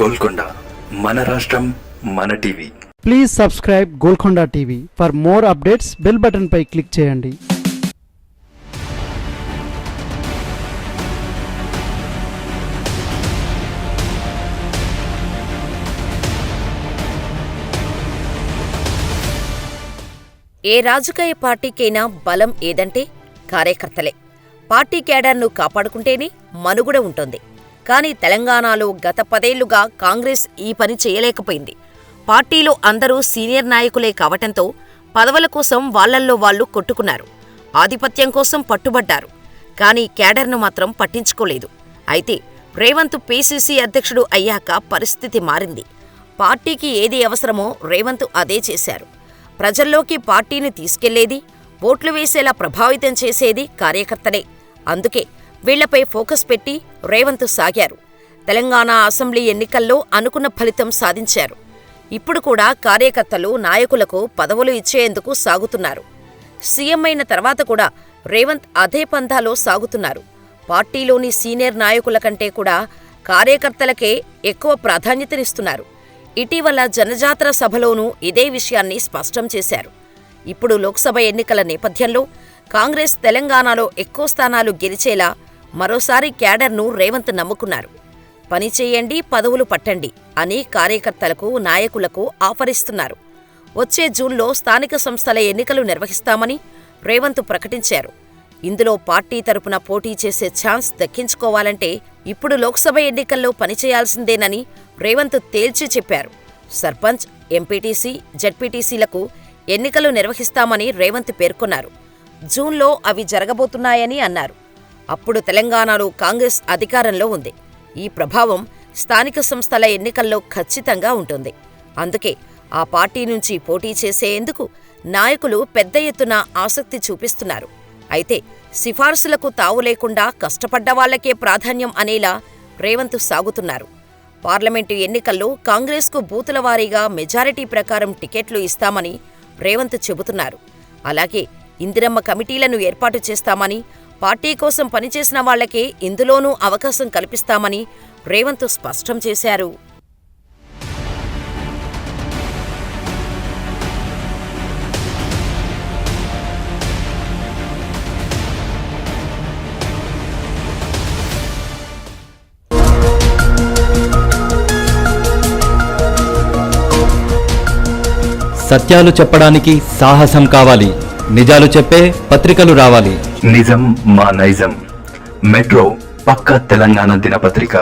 గోల్కొండ మన రాష్ట్రం మన TV. Please subscribe Golconda TV. For more updates bell button పై క్లిక్ చేయండి. ఏ రాజకీయ పార్టీకైనా బలం ఏదంటే కార్యకర్తలే. పార్టీ క్యాడర్ను కాపాడుకుంటేనే మనుగడ ఉంటుంది. కానీ తెలంగాణలో గత 10 ఏళ్లుగా కాంగ్రెస్ ఈ పని చేయలేకపోయింది. పార్టీలో అందరూ సీనియర్ నాయకులే కావటంతో పదవుల కోసం వాళ్లల్లో వాళ్లు కొట్టుకున్నారు. ఆధిపత్యం కోసం పట్టుబడ్డారు. కానీ క్యాడర్ను మాత్రం పట్టించుకోలేదు. అయితే రేవంత్ పీసీసీ అధ్యక్షుడు అయ్యాక పరిస్థితి మారింది. పార్టీకి ఏది అవసరమో రేవంత్ అదే చేశారు. ప్రజల్లోకి పార్టీని తీసుకెళ్లేది, ఓట్లు వేసేలా ప్రభావితం చేసేది కార్యకర్తలే. అందుకే వీళ్లపై ఫోకస్ పెట్టి రేవంత్ సాగారు. తెలంగాణ అసెంబ్లీ ఎన్నికల్లో అనుకున్న ఫలితం సాధించారు. ఇప్పుడు కూడా కార్యకర్తలు నాయకులకు పదవులు ఇచ్చేందుకు సాగుతున్నారు. సీఎం అయిన తర్వాత కూడా రేవంత్ అదే పంథాలో సాగుతున్నారు. పార్టీలోని సీనియర్ నాయకుల కంటే కూడా కార్యకర్తలకే ఎక్కువ ప్రాధాన్యతనిస్తున్నారు. ఇటీవల జనజాతర సభలోనూ ఇదే విషయాన్ని స్పష్టం చేశారు. ఇప్పుడు లోక్సభ ఎన్నికల నేపథ్యంలో కాంగ్రెస్ తెలంగాణలో ఎక్కువ స్థానాలు గెలిచేలా మరోసారి క్యాడర్ను రేవంత్ నమ్ముకున్నారు. పని చేయండి, పదవులు పట్టండి అని కార్యకర్తలకు, నాయకులకు ఆఫరిస్తున్నారు. వచ్చే జూన్లో స్థానిక సంస్థల ఎన్నికలు నిర్వహిస్తామని రేవంత్ ప్రకటించారు. ఇందులో పార్టీ తరపున పోటీ చేసే ఛాన్స్ దక్కించుకోవాలంటే ఇప్పుడు లోక్సభ ఎన్నికల్లో పనిచేయాల్సిందేనని రేవంత్ తేల్చి చెప్పారు. సర్పంచ్, ఎంపీటీసీ, జడ్పీటీసీలకు ఎన్నికలు నిర్వహిస్తామని రేవంత్ పేర్కొన్నారు. జూన్లో అవి జరగబోతున్నాయని అన్నారు. అప్పుడు తెలంగాణలో కాంగ్రెస్ అధికారంలో ఉంది. ఈ ప్రభావం స్థానిక సంస్థల ఎన్నికల్లో ఖచ్చితంగా ఉంటుంది. అందుకే ఆ పార్టీ నుంచి పోటీ చేసేందుకు నాయకులు పెద్ద ఎత్తున ఆసక్తి చూపిస్తున్నారు. అయితే సిఫార్సులకు తావు లేకుండా కష్టపడ్డవాళ్లకే ప్రాధాన్యం అనేలా రేవంత్ సాగుతున్నారు. పార్లమెంటు ఎన్నికల్లో కాంగ్రెస్కు బూతుల వారీగా మెజారిటీ ప్రకారం టికెట్లు ఇస్తామని రేవంత్ చెబుతున్నారు. అలాగే ఇందిరమ్మ కమిటీలను ఏర్పాటు చేస్తామని, పార్టీ కోసం పనిచేసిన వాళ్లకే ఇందులోనూ అవకాశం కల్పిస్తామని రేవంత్ స్పష్టం చేశారు. సత్యాలు చెప్పడానికి సాహసం కావాలి. నిజాలు చెప్పే పత్రికలు రావాలి. నిజం మా నైజం. మెట్రో పక్క తెలంగాణ దినపత్రిక.